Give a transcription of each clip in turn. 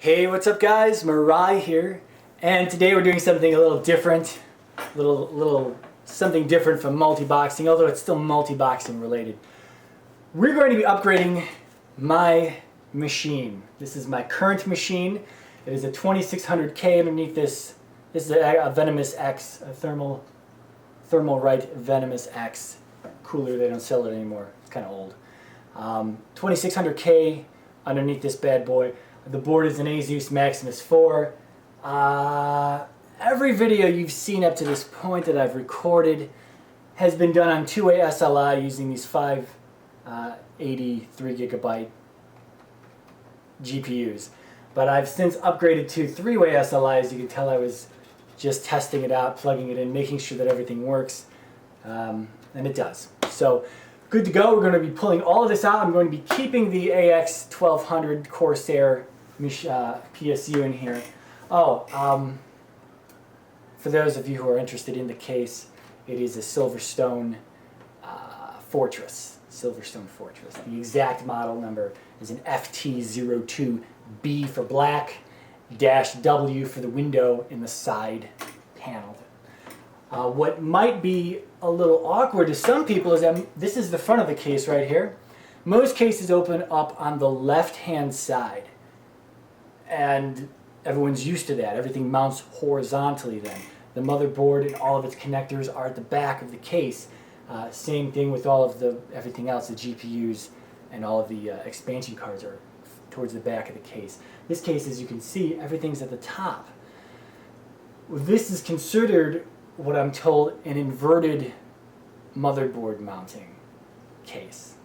Hey, what's up guys? MiRai here, and today we're doing something a little different, something different from multiboxing, although it's still multiboxing related. We're going to be upgrading my machine. This is my current machine. It is a 2600K. Underneath this is a Venomous X, a thermal right Venomous X cooler. They don't sell it anymore. It's kind of old. 2600K underneath this bad boy. The board is an Asus Maximus 4. Every video you've seen up to this point that I've recorded has been done on two-way SLI using these 583 gigabyte GPUs. But I've since upgraded to three-way SLI. As you can tell, I was just testing it out, plugging it in, making sure that everything works, and it does. So good to go. We're going to be pulling all of this out. I'm going to be keeping the AX 1200 Corsair PSU in here. For those of you who are interested in the case, it is a Silverstone Fortress. Silverstone Fortress. The exact model number is an FT02B for black, -W for the window in the side panel. What might be a little awkward to some people is that this is the front of the case right here. Most cases open up on the left-hand side, and everyone's used to that. Everything mounts horizontally then. The motherboard and all of its connectors are at the back of the case. Same thing with all of everything else, the GPUs and all of the expansion cards are towards the back of the case. This case, as you can see, everything's at the top. This is considered, what I'm told, an inverted motherboard mounting case,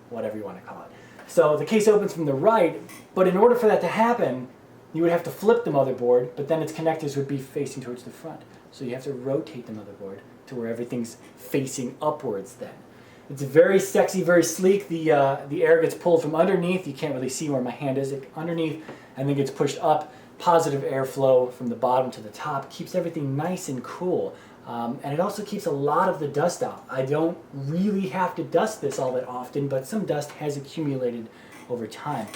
whatever you want to call it. So the case opens from the right, but in order for that to happen, you would have to flip the motherboard, but then its connectors would be facing towards the front. So you have to rotate the motherboard to where everything's facing upwards then. It's very sexy, very sleek. The air gets pulled from underneath. You can't really see where my hand is. Underneath, and then gets pushed up. Positive airflow from the bottom to the top. Keeps everything nice and cool. And it also keeps a lot of the dust out. I don't really have to dust this all that often, but some dust has accumulated over time.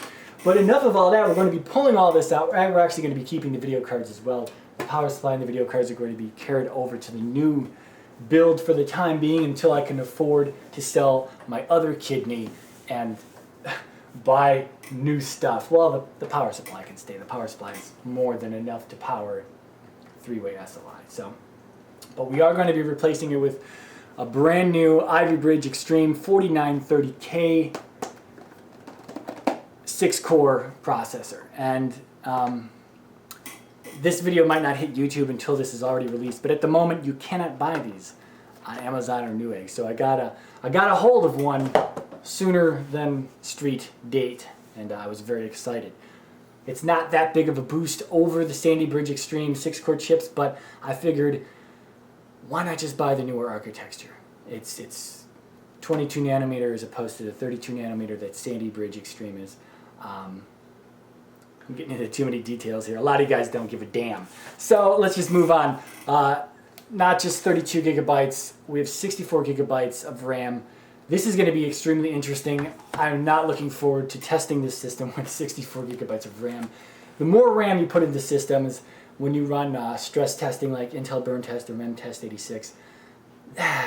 But enough of all that. We're going to be pulling all this out. We're actually going to be keeping the video cards as well. The power supply and the video cards are going to be carried over to the new build for the time being until I can afford to sell my other kidney and buy new stuff. Well, the power supply can stay. The power supply is more than enough to power three-way SLI. But we are going to be replacing it with a brand new Ivy Bridge Extreme 4930K 6-core processor. And this video might not hit YouTube until this is already released, but at the moment you cannot buy these on Amazon or Newegg. So I got a hold of one sooner than street date, and I was very excited. It's not that big of a boost over the Sandy Bridge Extreme 6-core chips, but I figured, why not just buy the newer architecture? It's 22 nanometer as opposed to the 32 nanometer that Sandy Bridge Extreme is. I'm getting into too many details here. A lot of you guys don't give a damn. So let's just move on. Not just 32 gigabytes, we have 64 gigabytes of RAM. This is going to be extremely interesting. I'm not looking forward to testing this system with 64 gigabytes of RAM. The more RAM you put in the system is when you run stress testing like Intel Burn Test or MemTest 86,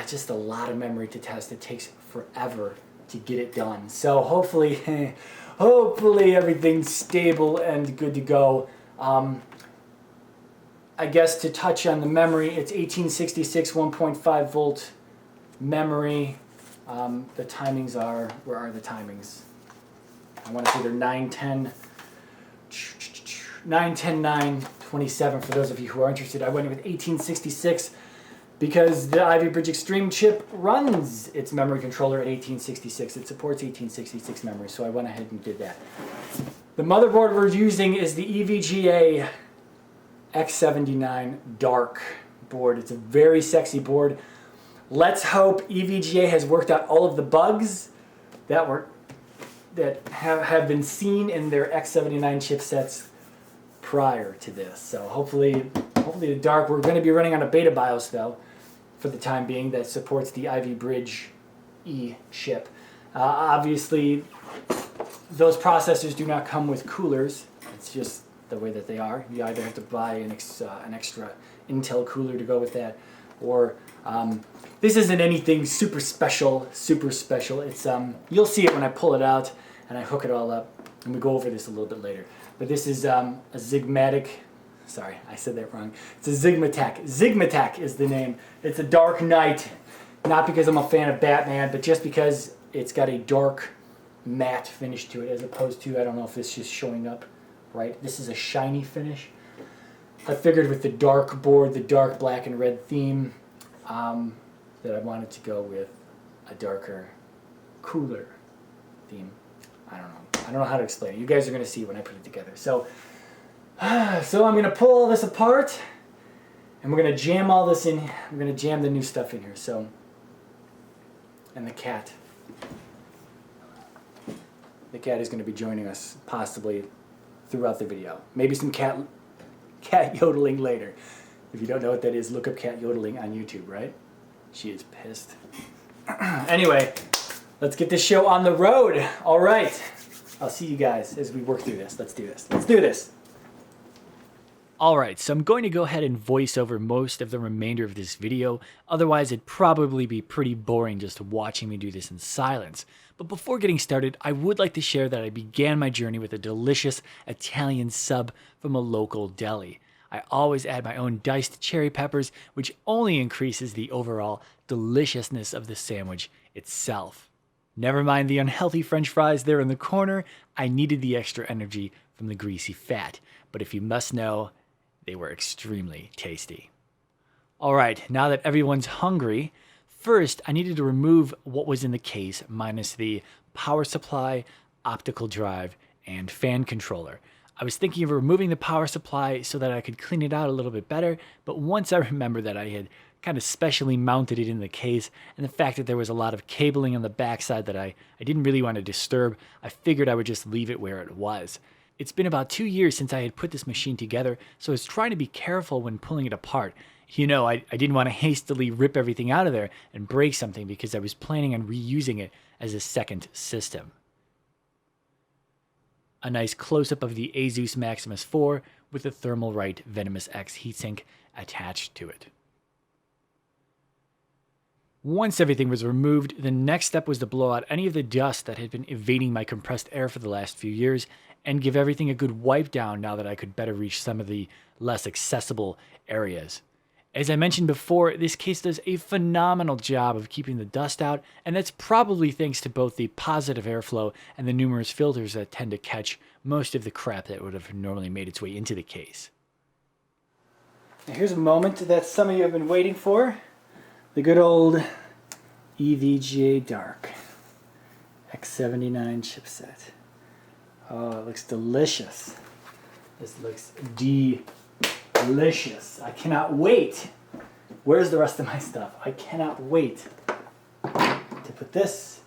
just a lot of memory to test. It takes forever to get it done. So hopefully, hopefully everything's stable and good to go. I guess to touch on the memory, it's 1866 1.5 volt memory. The timings are, where are the timings? I want to say they're 9, 9, 27 for those of you who are interested. I went with 1866 because the Ivy Bridge Extreme chip runs its memory controller at 1866. It supports 1866 memory, so I went ahead and did that. The motherboard we're using is the EVGA X79 Dark board. It's a very sexy board. Let's hope EVGA has worked out all of the bugs that have been seen in their X79 chipsets prior to this. So hopefully the Dark, we're going to be running on a beta BIOS though, for the time being, that supports the Ivy Bridge E chip. Obviously, those processors do not come with coolers. It's just the way that they are. You either have to buy an extra Intel cooler to go with that, or this isn't anything super special. It's you'll see it when I pull it out and I hook it all up, and we go over this a little bit later. But this is a Zigmatic. Sorry, I said that wrong. It's a Zigmatech. Zigmatech is the name. It's a Dark Knight, not because I'm a fan of Batman, but just because it's got a dark matte finish to it, as opposed to, I don't know if this is showing up right. This is a shiny finish. I figured with the dark board, the dark black and red theme, that I wanted to go with a darker, cooler theme. I don't know how to explain it. You guys are going to see when I put it together. So I'm going to pull all this apart, and we're going to jam all this in. We're going to jam the new stuff in here. So, and the cat. The cat is going to be joining us possibly throughout the video. Maybe some cat yodeling later. If you don't know what that is, look up cat yodeling on YouTube, right? She is pissed. Anyway, let's get this show on the road. All right. I'll see you guys as we work through this. Let's do this. Let's do this. All right, so I'm going to go ahead and voice over most of the remainder of this video. Otherwise, it'd probably be pretty boring just watching me do this in silence. But before getting started, I would like to share that I began my journey with a delicious Italian sub from a local deli. I always add my own diced cherry peppers, which only increases the overall deliciousness of the sandwich itself. Never mind the unhealthy French fries there in the corner, I needed the extra energy from the greasy fat. But if you must know, they were extremely tasty. All right, now that everyone's hungry, first I needed to remove what was in the case minus the power supply, optical drive, and fan controller. I was thinking of removing the power supply so that I could clean it out a little bit better, but once I remembered that I had kind of specially mounted it in the case, and the fact that there was a lot of cabling on the backside that I didn't really want to disturb, I figured I would just leave it where it was. It's been about 2 years since I had put this machine together, so I was trying to be careful when pulling it apart. You know, I didn't want to hastily rip everything out of there and break something because I was planning on reusing it as a second system. A nice close-up of the Asus Maximus 4 with the Thermalright Venomous X heatsink attached to it. Once everything was removed, the next step was to blow out any of the dust that had been evading my compressed air for the last few years and give everything a good wipe down now that I could better reach some of the less accessible areas. As I mentioned before, this case does a phenomenal job of keeping the dust out, and that's probably thanks to both the positive airflow and the numerous filters that tend to catch most of the crap that would have normally made its way into the case. Now here's a moment that some of you have been waiting for. The good old EVGA Dark X79 chipset. Oh, it looks delicious. This looks delicious. I cannot wait. Where's the rest of my stuff? I cannot wait to put this,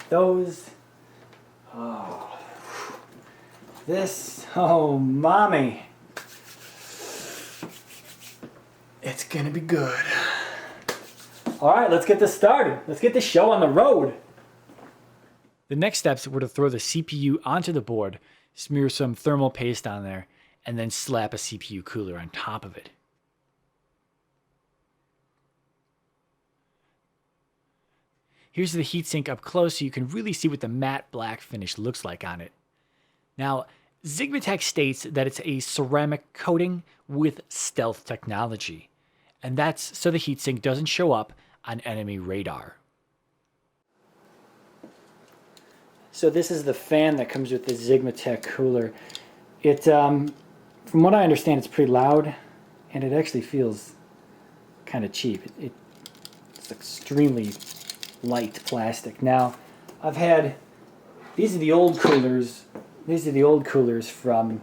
those, oh, this, oh, mommy. It's gonna be good. All right, let's get this started. Let's get this show on the road. The next steps were to throw the CPU onto the board, smear some thermal paste on there, and then slap a CPU cooler on top of it. Here's the heatsink up close so you can really see what the matte black finish looks like on it. Now, Zigmatech states that it's a ceramic coating with stealth technology, and that's so the heatsink doesn't show up on enemy radar. So this is the fan that comes with the Zigmatech cooler. It, from what I understand, it's pretty loud, and it actually feels kind of cheap. It's extremely light plastic. Now, these are the old coolers. These are the old coolers from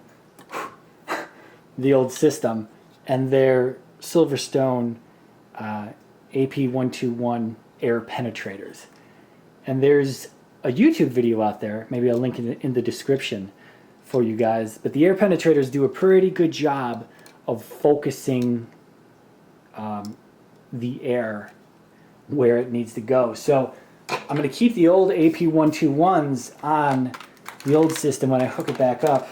the old system, and they're Silverstone AP121 air penetrators. And there's a YouTube video out there, maybe I'll link it in the description for you guys, but the air penetrators do a pretty good job of focusing the air where it needs to go. So I'm going to keep the old AP121s on the old system when I hook it back up.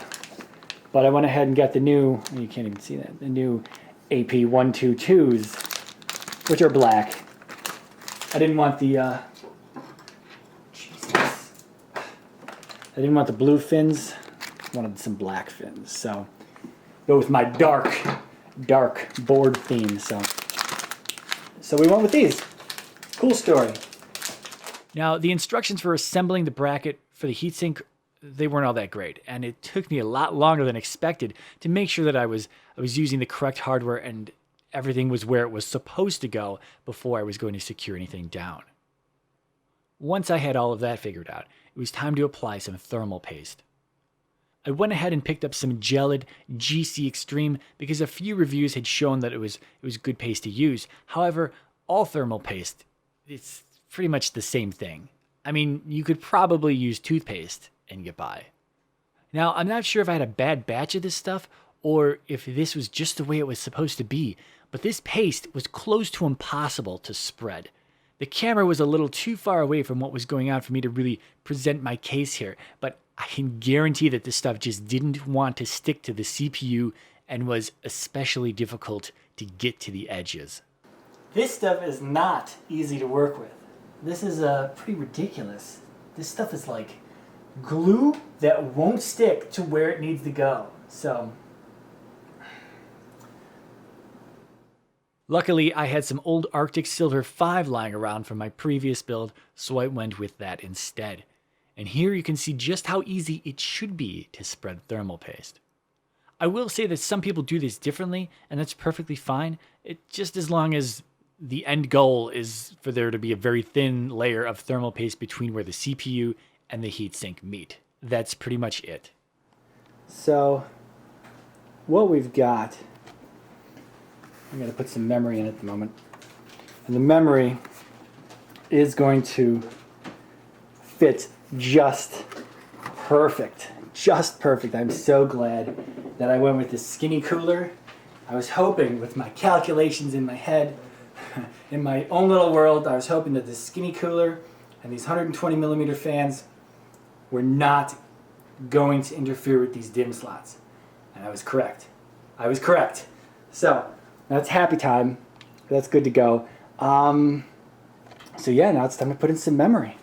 But I went ahead and got the new, you can't even see that, the new AP122s, which are black. I didn't want the, Jesus. I didn't want the blue fins. I wanted some black fins. So go with my dark board theme. So we went with these. Cool story. Now, the instructions for assembling the bracket for the heatsink, they weren't all that great, and it took me a lot longer than expected to make sure that I was using the correct hardware and everything was where it was supposed to go before I was going to secure anything down. Once I had all of that figured out, it was time to apply some thermal paste. I went ahead and picked up some gelid GC Extreme because a few reviews had shown that it was good paste to use. However, all thermal paste, it's pretty much the same thing. I mean, you could probably use toothpaste and get by. Now, I'm not sure if I had a bad batch of this stuff or if this was just the way it was supposed to be, but this paste was close to impossible to spread. The camera was a little too far away from what was going on for me to really present my case here, but I can guarantee that this stuff just didn't want to stick to the CPU and was especially difficult to get to the edges. This stuff is not easy to work with. This is pretty ridiculous. This stuff is like glue that won't stick to where it needs to go. So, luckily I had some old Arctic Silver 5 lying around from my previous build, so I went with that instead. And here you can see just how easy it should be to spread thermal paste. I will say that some people do this differently, and that's perfectly fine. Just as long as the end goal is for there to be a very thin layer of thermal paste between where the CPU and the heatsink meet. That's pretty much it. So, what we've got, I'm going to put some memory in at the moment. And the memory is going to fit just perfect. Just perfect. I'm so glad that I went with this skinny cooler. I was hoping, with my calculations in my head, in my own little world, I was hoping that this skinny cooler and these 120 millimeter fans were not going to interfere with these dim slots. And I was correct. I was correct. So, that's happy time. That's good to go. So yeah, now it's time to put in some memory.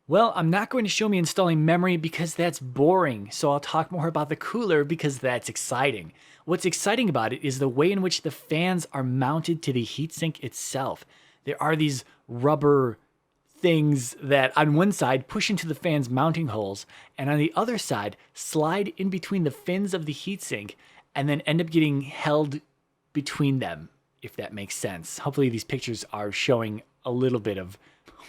Well, I'm not going to show me installing memory because that's boring, so I'll talk more about the cooler because that's exciting. What's exciting about it is the way in which the fans are mounted to the heatsink itself. There are these rubber things that on one side push into the fan's mounting holes, and on the other side slide in between the fins of the heatsink and then end up getting held between them, if that makes sense. Hopefully these pictures are showing a little bit of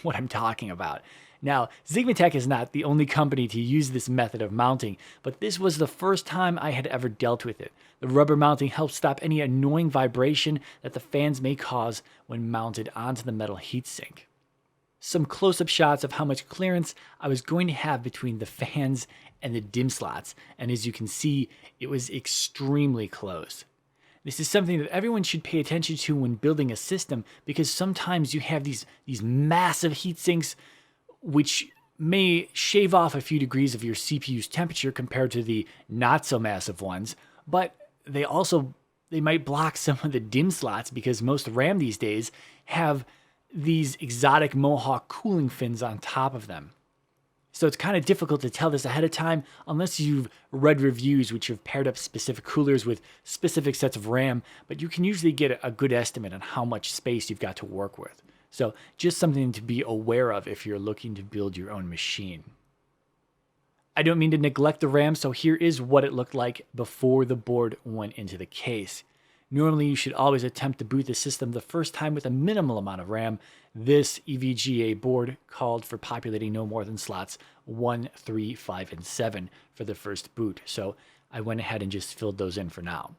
what I'm talking about. Now, Sigmatech is not the only company to use this method of mounting, but this was the first time I had ever dealt with it. The rubber mounting helps stop any annoying vibration that the fans may cause when mounted onto the metal heatsink. Some close-up shots of how much clearance I was going to have between the fans and the dim slots, and as you can see, it was extremely close. This is something that everyone should pay attention to when building a system, because sometimes you have these massive heat sinks which may shave off a few degrees of your CPU's temperature compared to the not so massive ones, but they might block some of the dim slots because most RAM these days have these exotic Mohawk cooling fins on top of them. So it's kind of difficult to tell this ahead of time unless you've read reviews which have paired up specific coolers with specific sets of RAM, but you can usually get a good estimate on how much space you've got to work with. So just something to be aware of if you're looking to build your own machine. I don't mean to neglect the RAM, so here is what it looked like before the board went into the case. Normally you should always attempt to boot the system the first time with a minimal amount of RAM. This EVGA board called for populating no more than slots 1, 3, 5, and 7 for the first boot, so I went ahead and just filled those in for now.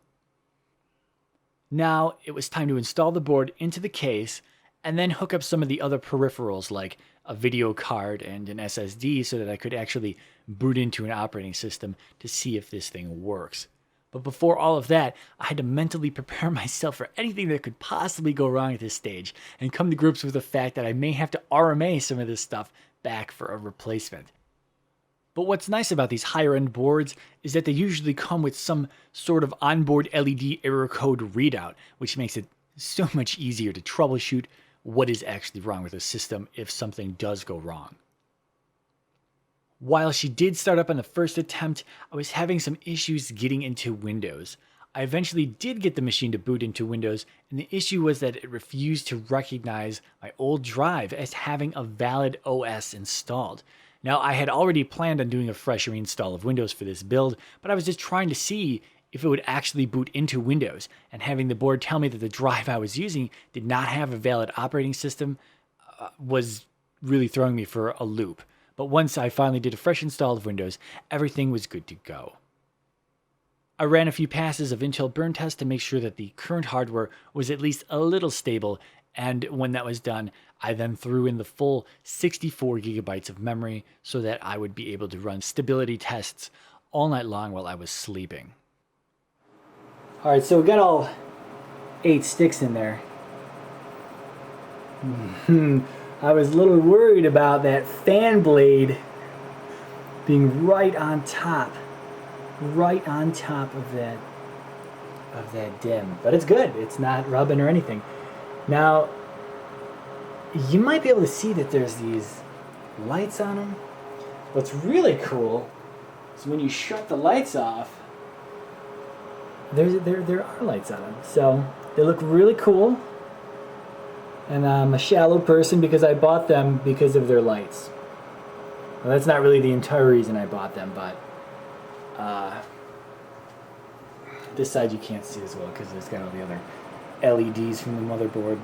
Now it was time to install the board into the case and then hook up some of the other peripherals like a video card and an SSD so that I could actually boot into an operating system to see if this thing works. But before all of that, I had to mentally prepare myself for anything that could possibly go wrong at this stage and come to grips with the fact that I may have to RMA some of this stuff back for a replacement. But what's nice about these higher end boards is that they usually come with some sort of onboard LED error code readout, which makes it so much easier to troubleshoot what is actually wrong with the system if something does go wrong. While she did start up on the first attempt, I was having some issues getting into Windows. I eventually did get the machine to boot into Windows, and the issue was that it refused to recognize my old drive as having a valid OS installed. Now, I had already planned on doing a fresh reinstall of Windows for this build, but I was just trying to see if it would actually boot into Windows, and having the board tell me that the drive I was using did not have a valid operating system was really throwing me for a loop. But once I finally did a fresh install of Windows, everything was good to go. I ran a few passes of Intel burn test to make sure that the current hardware was at least a little stable, and when that was done, I then threw in the full 64 gigabytes of memory so that I would be able to run stability tests all night long while I was sleeping. All right, so we got all 8 sticks in there. I was a little worried about that fan blade being right on top of that dim. But it's good. It's not rubbing or anything. Now, you might be able to see that there's these lights on them. What's really cool is when you shut the lights off, there are lights on them. So they look really cool. And I'm a shallow person because I bought them because of their lights. Well, that's not really the entire reason I bought them, but this side you can't see as well because it's got all the other LEDs from the motherboard.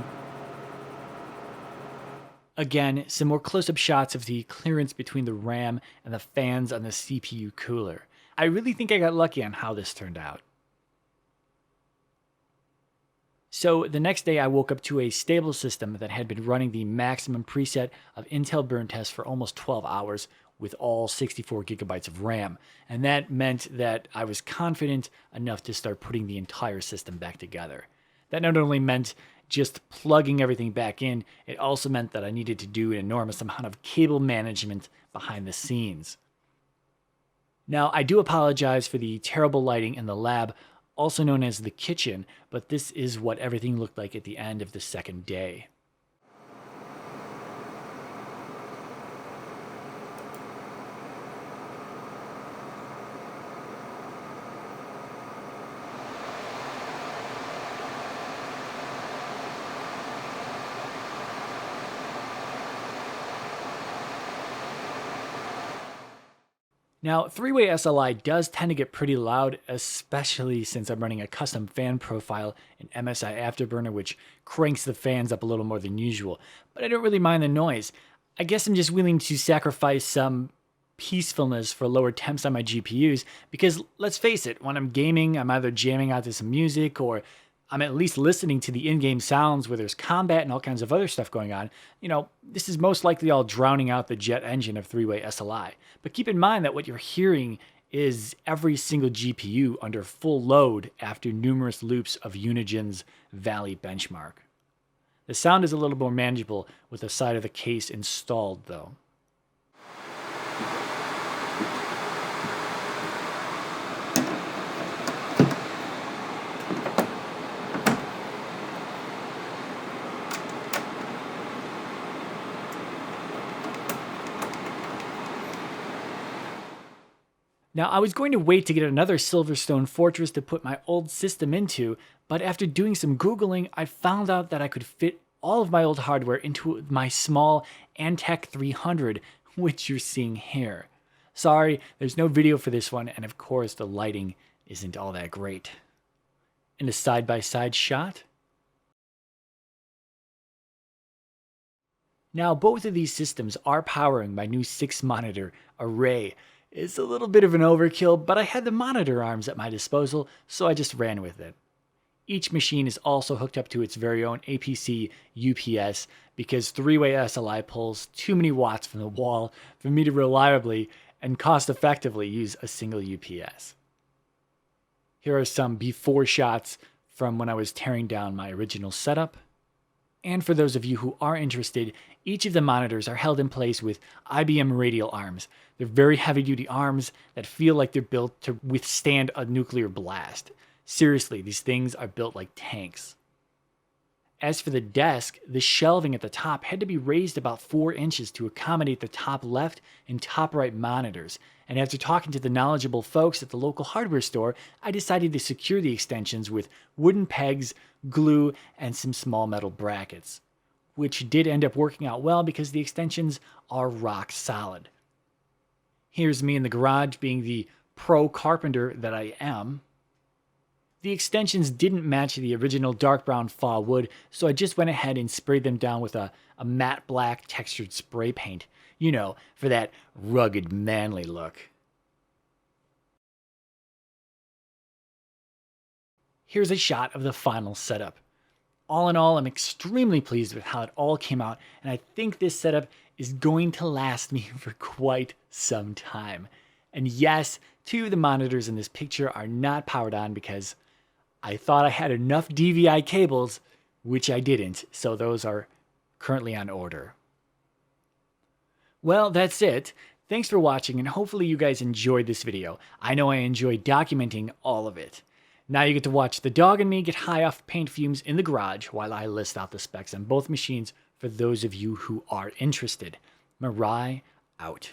Again, some more close-up shots of the clearance between the RAM and the fans on the CPU cooler. I really think I got lucky on how this turned out. So the next day I woke up to a stable system that had been running the maximum preset of Intel burn test for almost 12 hours with all 64 gigabytes of RAM. And that meant that I was confident enough to start putting the entire system back together. That not only meant just plugging everything back in, it also meant that I needed to do an enormous amount of cable management behind the scenes. Now, I do apologize for the terrible lighting in the lab, also known as the kitchen, but this is what everything looked like at the end of the second day. Now, three-way SLI does tend to get pretty loud, especially since I'm running a custom fan profile in MSI Afterburner, which cranks the fans up a little more than usual. But I don't really mind the noise. I guess I'm just willing to sacrifice some peacefulness for lower temps on my GPUs, because let's face it, when I'm gaming, I'm either jamming out to some music or I'm at least listening to the in-game sounds where there's combat and all kinds of other stuff going on. You know, this is most likely all drowning out the jet engine of three-way SLI. But keep in mind that what you're hearing is every single GPU under full load after numerous loops of Unigen's Valley benchmark. The sound is a little more manageable with the side of the case installed, though. Now, I was going to wait to get another Silverstone Fortress to put my old system into, but after doing some Googling, I found out that I could fit all of my old hardware into my small Antec 300, which you're seeing here. Sorry, there's no video for this one, and of course the lighting isn't all that great. In a side-by-side shot. Now, both of these systems are powering my new 6-monitor array. It's a little bit of an overkill, but I had the monitor arms at my disposal, so I just ran with it. Each machine is also hooked up to its very own APC UPS because three-way SLI pulls too many watts from the wall for me to reliably and cost-effectively use a single UPS. Here are some before shots from when I was tearing down my original setup. And for those of you who are interested, each of the monitors are held in place with IBM radial arms. They're very heavy-duty arms that feel like they're built to withstand a nuclear blast. Seriously, these things are built like tanks. As for the desk, the shelving at the top had to be raised about 4 inches to accommodate the top left and top right monitors. And after talking to the knowledgeable folks at the local hardware store, I decided to secure the extensions with wooden pegs, glue, and some small metal brackets, which did end up working out well because the extensions are rock solid. Here's me in the garage being the pro carpenter that I am. The extensions didn't match the original dark brown fall wood, so I just went ahead and sprayed them down with a matte black textured spray paint, you know, for that rugged, manly look. Here's a shot of the final setup. All in all, I'm extremely pleased with how it all came out, and I think this setup is going to last me for quite some time. And yes, 2 of the monitors in this picture are not powered on because I thought I had enough DVI cables, which I didn't, so those are currently on order. Well, that's it. Thanks for watching, and hopefully you guys enjoyed this video. I know I enjoyed documenting all of it. Now you get to watch the dog and me get high off paint fumes in the garage while I list out the specs on both machines for those of you who are interested. MiRai out.